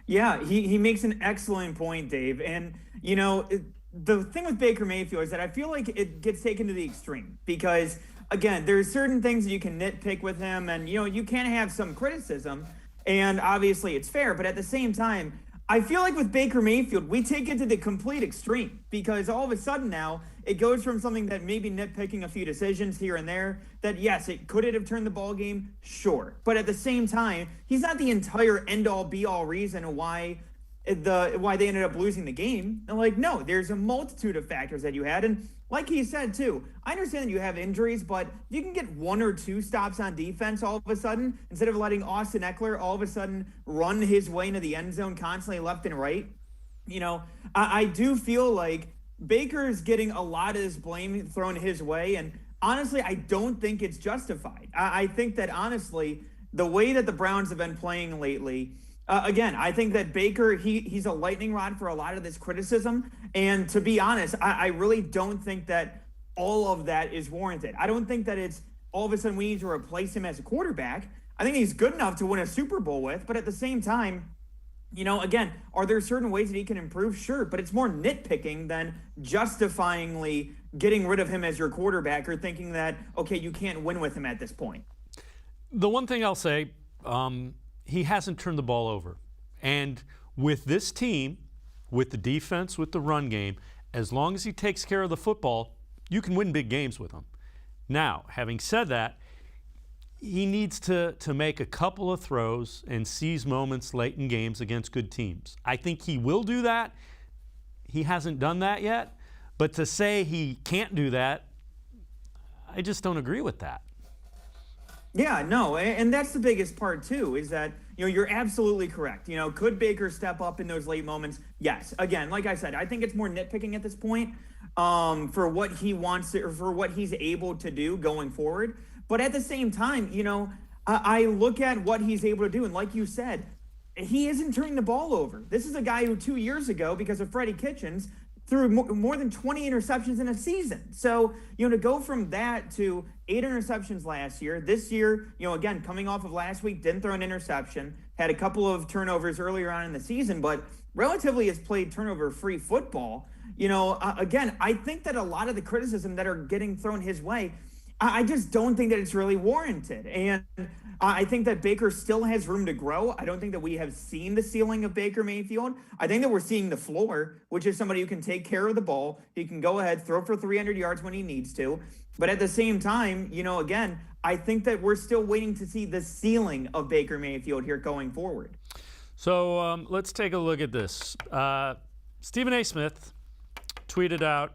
Yeah, he makes an excellent point, Dave. And, you know, the thing with Baker Mayfield is that I feel like it gets taken to the extreme because – again, there's certain things that you can nitpick with him, and, you know, you can have some criticism, and obviously it's fair, but at the same time, I feel like with Baker Mayfield, we take it to the complete extreme because all of a sudden now it goes from something that maybe nitpicking a few decisions here and there that, yes, could it have turned the ball game? Sure. But at the same time, he's not the entire end-all, be-all reason why they ended up losing the game. And like, no, there's a multitude of factors that you had. And like he said, too, I understand that you have injuries, but you can get one or two stops on defense all of a sudden instead of letting Austin Eckler all of a sudden run his way into the end zone constantly left and right. You know, I do feel like Baker's getting a lot of this blame thrown his way. And honestly, I don't think it's justified. I think that, honestly, the way that the Browns have been playing lately, again, I think that Baker, he's a lightning rod for a lot of this criticism. And to be honest, I really don't think that all of that is warranted. I don't think that it's all of a sudden we need to replace him as a quarterback. I think he's good enough to win a Super Bowl with, but at the same time, again, are there certain ways that he can improve? Sure, but it's more nitpicking than justifyingly getting rid of him as your quarterback or thinking that, okay, you can't win with him at this point. The one thing I'll say, he hasn't turned the ball over. And with this team, with the defense, with the run game, as long as he takes care of the football, you can win big games with him. Now, having said that, he needs to make a couple of throws and seize moments late in games against good teams. I think he will do that. He hasn't done that yet. But to say he can't do that, I just don't agree with that. Yeah, no, and that's the biggest part too, is that, you're absolutely correct. Could Baker step up in those late moments? Yes. Again, like I said, I think it's more nitpicking at this point for what he wants to, or for what he's able to do going forward. But at the same time, I look at what he's able to do, and like you said, he isn't turning the ball over. This is a guy who 2 years ago, because of Freddie Kitchens, threw more than 20 interceptions in a season. So, to go from that to 8 interceptions last year, this year, again, coming off of last week, didn't throw an interception, had a couple of turnovers earlier on in the season, but relatively has played turnover-free football. Again, I think that a lot of the criticism that are getting thrown his way, I just don't think that it's really warranted. And I think that Baker still has room to grow. I don't think that we have seen the ceiling of Baker Mayfield. I think that we're seeing the floor, which is somebody who can take care of the ball. He can go ahead, throw for 300 yards when he needs to. But at the same time, again, I think that we're still waiting to see the ceiling of Baker Mayfield here going forward. So let's take a look at this. Stephen A. Smith tweeted out,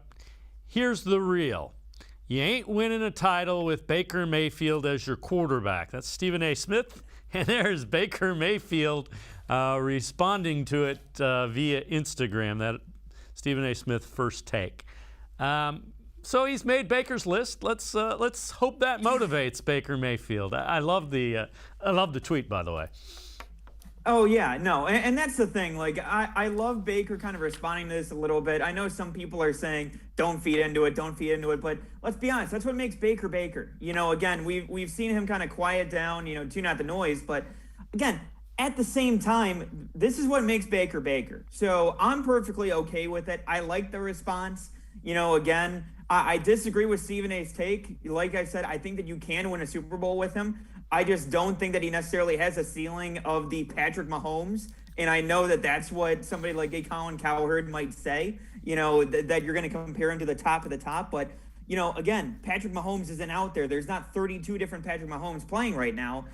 "Here's the real. You ain't winning a title with Baker Mayfield as your quarterback." That's Stephen A. Smith, and there's Baker Mayfield responding to it via Instagram, that Stephen A. Smith first take. So he's made Baker's list. Let's hope that motivates Baker Mayfield. I love the tweet, by the way. Oh, yeah, no, and that's the thing. Like, I love Baker kind of responding to this a little bit. I know some people are saying, don't feed into it, but let's be honest, that's what makes Baker Baker. Again, we've seen him kind of quiet down, tune out the noise, but again, at the same time, this is what makes Baker Baker. So I'm perfectly okay with it. I like the response. Again, I disagree with Stephen A's take. Like I said, I think that you can win a Super Bowl with him. I just don't think that he necessarily has a ceiling of the Patrick Mahomes. And I know that that's what somebody like a Colin Cowherd might say, that you're going to compare him to the top of the top. But, again, Patrick Mahomes isn't out there. There's not 32 different Patrick Mahomes playing right now.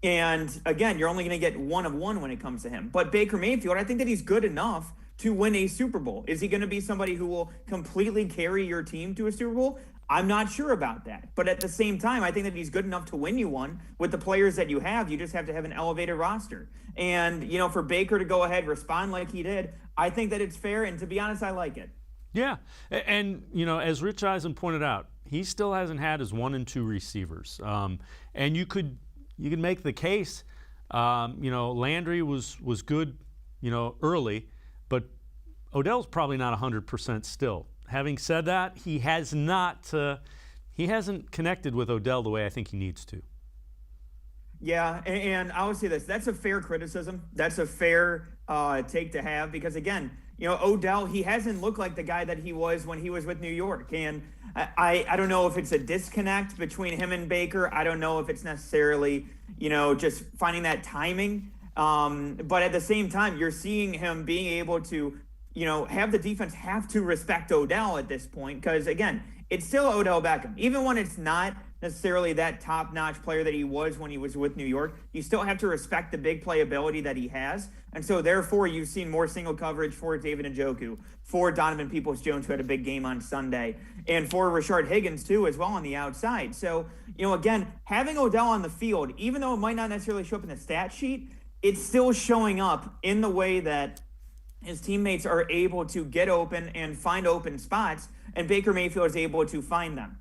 And, again, you're only going to get one of one when it comes to him. But Baker Mayfield, I think that he's good enough to win a Super Bowl. Is he going to be somebody who will completely carry your team to a Super Bowl? I'm not sure about that. But at the same time, I think that he's good enough to win you one with the players that you have. You just have to have an elevated roster. And, for Baker to go ahead, respond like he did, I think that it's fair. And to be honest, I like it. Yeah. And, as Rich Eisen pointed out, he still hasn't had his 1 and 2 receivers. And you could make the case, Landry was good, early, but Odell's probably not 100% still. Having said that, he hasn't connected with Odell the way I think he needs to. Yeah, and I would say this. That's a fair criticism. That's a fair take to have because, again, Odell, he hasn't looked like the guy that he was when he was with New York. And I don't know if it's a disconnect between him and Baker. I don't know if it's necessarily, just finding that timing. But at the same time, you're seeing him being able to have the defense have to respect Odell at this point because, again, it's still Odell Beckham. Even when it's not necessarily that top-notch player that he was when he was with New York, you still have to respect the big playability that he has. And so, therefore, you've seen more single coverage for David Njoku, for Donovan Peoples-Jones, who had a big game on Sunday, and for Rashard Higgins, too, as well on the outside. So, again, having Odell on the field, even though it might not necessarily show up in the stat sheet, it's still showing up in the way that his teammates are able to get open and find open spots, and Baker Mayfield is able to find them.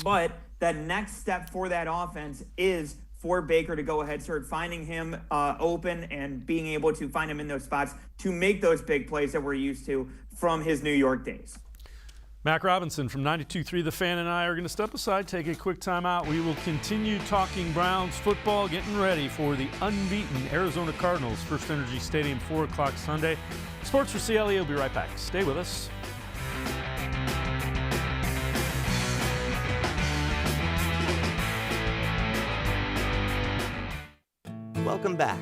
But that next step for that offense is for Baker to go ahead, start finding him open and being able to find him in those spots to make those big plays that we're used to from his New York days. Mac Robinson from 92.3 The Fan and I are going to step aside, take a quick time out. We will continue talking Browns football, getting ready for the unbeaten Arizona Cardinals, First Energy Stadium, 4 o'clock Sunday. Sports4CLE will be right back. Stay with us. Welcome back.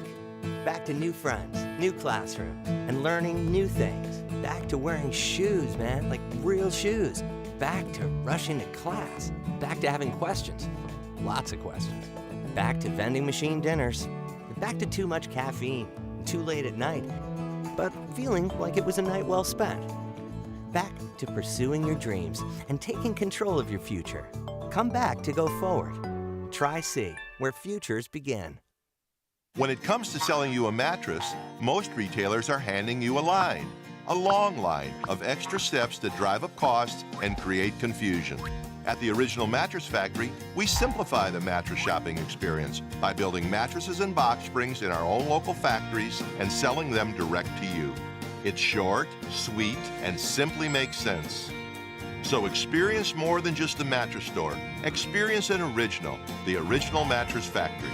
Back to new friends, new classroom, and learning new things. Back to wearing shoes, man, like real shoes. Back to rushing to class. Back to having questions. Lots of questions. Back to vending machine dinners. Back to too much caffeine and too late at night. But feeling like it was a night well spent. Back to pursuing your dreams and taking control of your future. Come back to go forward. Try C, where futures begin. When it comes to selling you a mattress, most retailers are handing you a line. A long line of extra steps that drive up costs and create confusion. At the Original Mattress Factory, we simplify the mattress shopping experience by building mattresses and box springs in our own local factories and selling them direct to you. It's short, sweet, and simply makes sense. So experience more than just a mattress store. Experience an original, the Original Mattress Factory.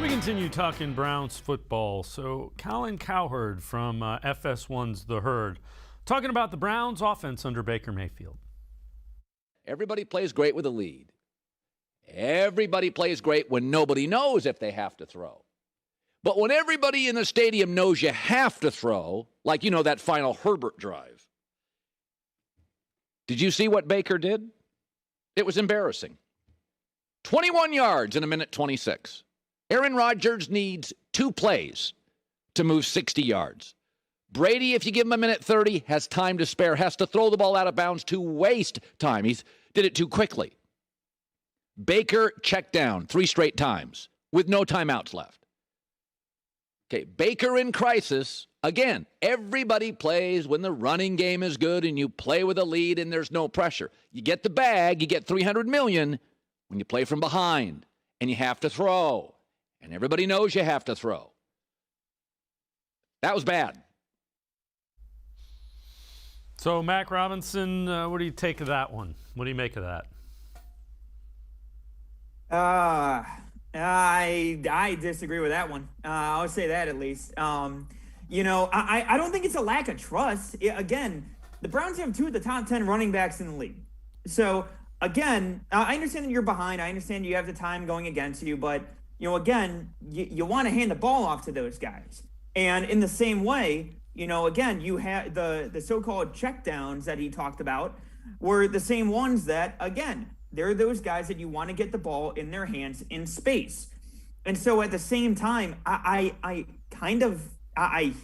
Continue talking Browns football. So Colin Cowherd from FS1's The Herd talking about the Browns offense under Baker Mayfield. Everybody plays great with a lead. Everybody plays great when nobody knows if they have to throw. But when everybody in the stadium knows you have to throw, like, you know, that final Herbert drive. Did you see what Baker did? It was embarrassing. 21 yards in a minute 26. Aaron Rodgers needs 2 plays to move 60 yards. Brady, if you give him a minute 30, has time to spare, has to throw the ball out of bounds to waste time. He did it too quickly. Baker checked down 3 straight times with no timeouts left. Okay, Baker in crisis. Again, everybody plays when the running game is good and you play with a lead and there's no pressure. You get the bag, you get $300 million when you play from behind and you have to throw. And everybody knows you have to throw. That was bad. So, Mac Robinson, what do you take of that one? What do you make of that? I disagree with that one. I'll say that at least. You know, I don't think it's a lack of trust. Again, the Browns have 2 of the top 10 running backs in the league. So, again, I understand that you're behind. I understand you have the time going against you, but you know, again, you want to hand the ball off to those guys. And in the same way, you know, again, you had the so-called checkdowns that he talked about were the same ones that, again, they're those guys that you want to get the ball in their hands in space. And so at the same time, I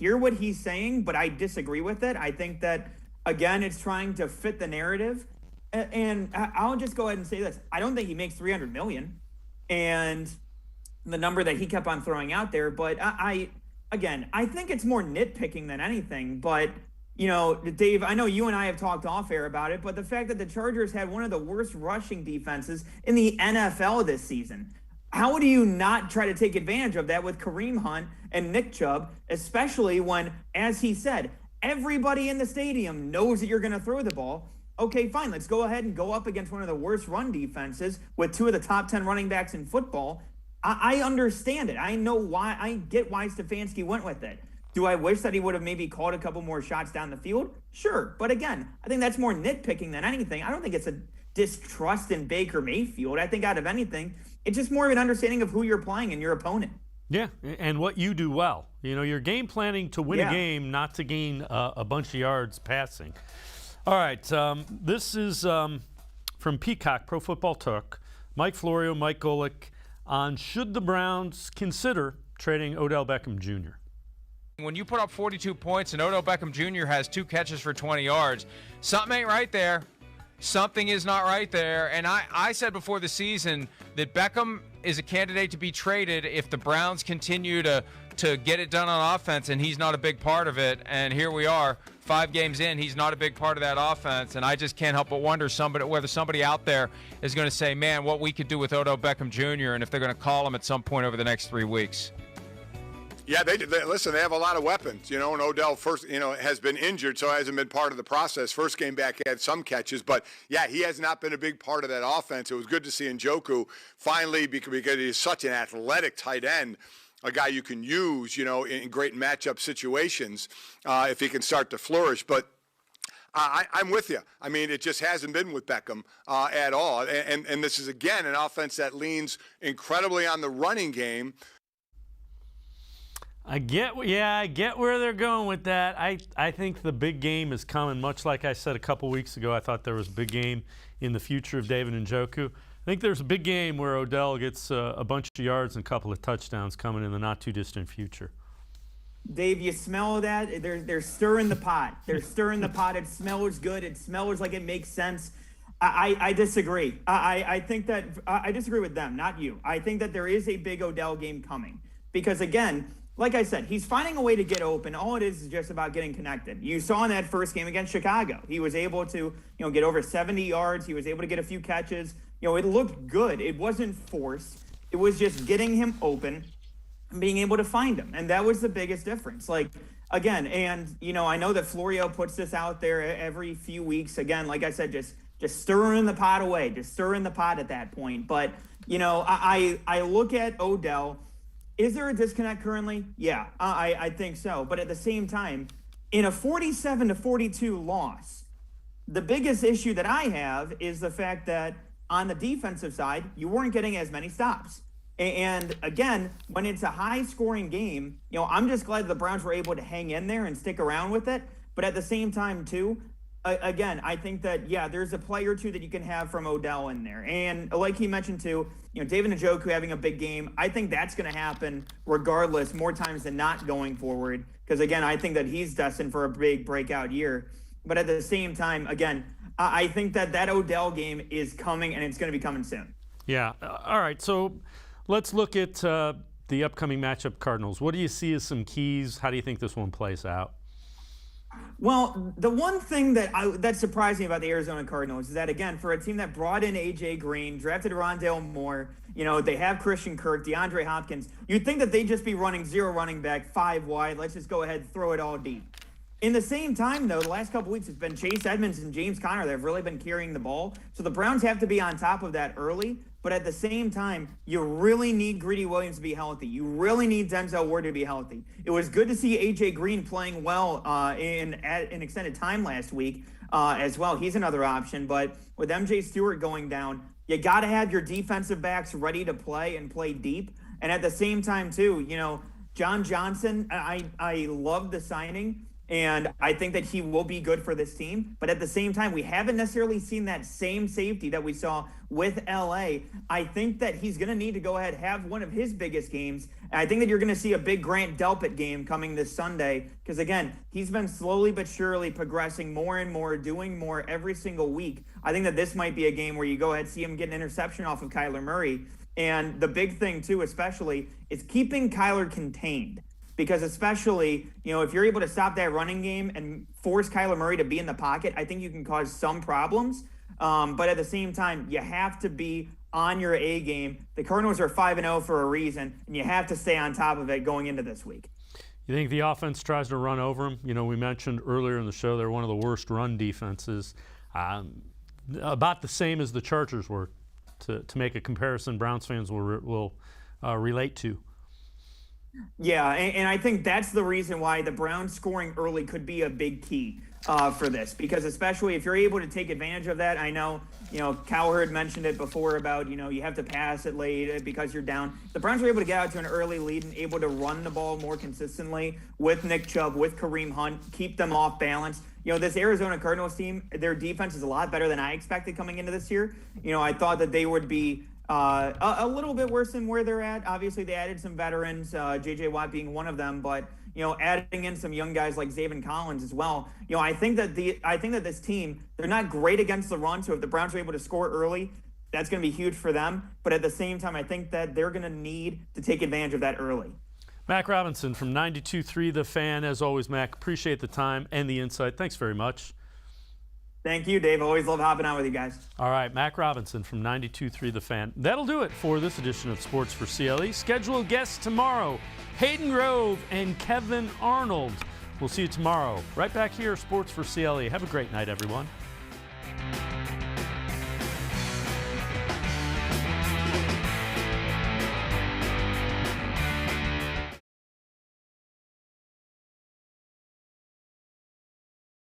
hear what he's saying, but I disagree with it. I think that, again, it's trying to fit the narrative. And I'll just go ahead and say this. I don't think he makes $300 million. And the number that he kept on throwing out there, but I think it's more nitpicking than anything. But, you know, Dave, I know you and I have talked off air about it, but the fact that the Chargers had one of the worst rushing defenses in the NFL this season, how do you not try to take advantage of that with Kareem Hunt and Nick Chubb, especially when, as he said, everybody in the stadium knows that you're going to throw the ball? Okay, fine, let's go ahead and go up against one of the worst run defenses with 2 of the top 10 running backs in football. I understand it. I know why. I get why Stefanski went with it. Do I wish that he would have maybe called a couple more shots down the field? Sure. But again, I think that's more nitpicking than anything. I don't think it's distrust in Baker Mayfield. I think out of anything, it's just more of an understanding of who you're playing and your opponent. Yeah, and what you do well. You know, you're game planning to win a game, not to gain a bunch of yards passing. All right, this is from Peacock, Pro Football Talk. Mike Florio, Mike Golick on should the Browns consider trading Odell Beckham Jr.? When you put up 42 points and Odell Beckham Jr. has 2 catches for 20 yards, something ain't right there. Something is not right there. And I said before the season that Beckham is a candidate to be traded if the Browns continue to get it done on offense, and he's not a big part of it. And here we are, 5 games in, he's not a big part of that offense. And I just can't help but wonder whether somebody out there is going to say, man, what we could do with Odell Beckham Jr., and if they're going to call him at some point over the next 3 weeks. Yeah, they listen, they have a lot of weapons, and Odell has been injured, so hasn't been part of the process. First game back had some catches, but yeah, he has not been a big part of that offense. It was good to see Njoku finally, because he's such an athletic tight end, a guy you can use, in great matchup situations if he can start to flourish. But I'm with you. I mean, it just hasn't been with Beckham at all. And this is, again, an offense that leans incredibly on the running game. I get where they're going with that. I think the big game is coming, much like I said a couple weeks ago. I thought there was a big game in the future of David Njoku. I think there's a big game where Odell gets a bunch of yards and a couple of touchdowns coming in the not-too-distant future. Dave, you smell that? They're stirring the pot. They're stirring the pot. It smells good. It smells like it makes sense. I disagree. I think that I disagree with them, not you. I think that there is a big Odell game coming because, again, like I said, he's finding a way to get open. All it is just about getting connected. You saw in that first game against Chicago, he was able to, get over 70 yards. He was able to get a few catches. It looked good. It wasn't forced. It was just getting him open and being able to find him. And that was the biggest difference. Like, again, and, I know that Florio puts this out there every few weeks. Again, like I said, just stirring the pot away, just stirring the pot at that point. But, I look at Odell. Is there a disconnect currently? Yeah, I think so. But at the same time, in a 47-42 loss, the biggest issue that I have is the fact that on the defensive side, you weren't getting as many stops. And again, when it's a high-scoring game, I'm just glad the Browns were able to hang in there and stick around with it. But at the same time, too, again, I think that, there's a play or two that you can have from Odell in there. And like he mentioned, too, David Njoku having a big game, I think that's going to happen regardless, more times than not going forward. Because, again, I think that he's destined for a big breakout year. But at the same time, again, I think that Odell game is coming, and it's going to be coming soon. Yeah. All right. So let's look at the upcoming matchup, Cardinals. What do you see as some keys? How do you think this one plays out? Well, the one thing that surprised me about the Arizona Cardinals is that, again, for a team that brought in A.J. Green, drafted Rondale Moore, they have Christian Kirk, DeAndre Hopkins, you'd think that they'd just be running 0 running back, 5 wide. Let's just go ahead, throw it all deep. In the same time, though, the last couple weeks, it's been Chase Edmonds and James Conner that have really been carrying the ball. So the Browns have to be on top of that early. But at the same time, you really need Greedy Williams to be healthy. You really need Denzel Ward to be healthy. It was good to see A.J. Green playing well in extended time last week as well. He's another option. But with M.J. Stewart going down, you got to have your defensive backs ready to play and play deep. And at the same time, too, John Johnson, I love the signing. And I think that he will be good for this team. But at the same time, we haven't necessarily seen that same safety that we saw with L.A. I think that he's going to need to go ahead and have one of his biggest games. And I think that you're going to see a big Grant Delpit game coming this Sunday. Because, again, he's been slowly but surely progressing more and more, doing more every single week. I think that this might be a game where you go ahead and see him get an interception off of Kyler Murray. And the big thing, too, especially, is keeping Kyler contained. Because especially, if you're able to stop that running game and force Kyler Murray to be in the pocket, I think you can cause some problems. But at the same time, you have to be on your A game. The Cardinals are 5-0 for a reason, and you have to stay on top of it going into this week. You think the offense tries to run over them? We mentioned earlier in the show they're one of the worst run defenses. About the same as the Chargers were, to make a comparison Browns fans will relate to. Yeah, and I think that's the reason why the Browns scoring early could be a big key for this, because especially if you're able to take advantage of that. I know, Cowherd mentioned it before about, you have to pass it late because you're down. The Browns were able to get out to an early lead and able to run the ball more consistently with Nick Chubb, with Kareem Hunt, keep them off balance. This Arizona Cardinals team, their defense is a lot better than I expected coming into this year. I thought that they would be a little bit worse than where they're at. Obviously, they added some veterans, J.J. Watt being one of them, but adding in some young guys like Zaven Collins as well. I think that this team, they're not great against the run. So if the Browns are able to score early, that's going to be huge for them. But at the same time, I think that they're going to need to take advantage of that early. Mac Robinson from 92.3 The Fan. As always, Mac, appreciate the time and the insight. Thanks very much. Thank you, Dave. Always love hopping on with you guys. All right, Mac Robinson from 92.3 The Fan. That'll do it for this edition of Sports for CLE. Scheduled guests tomorrow, Hayden Grove and Kevin Arnold. We'll see you tomorrow, right back here, Sports for CLE. Have a great night, everyone.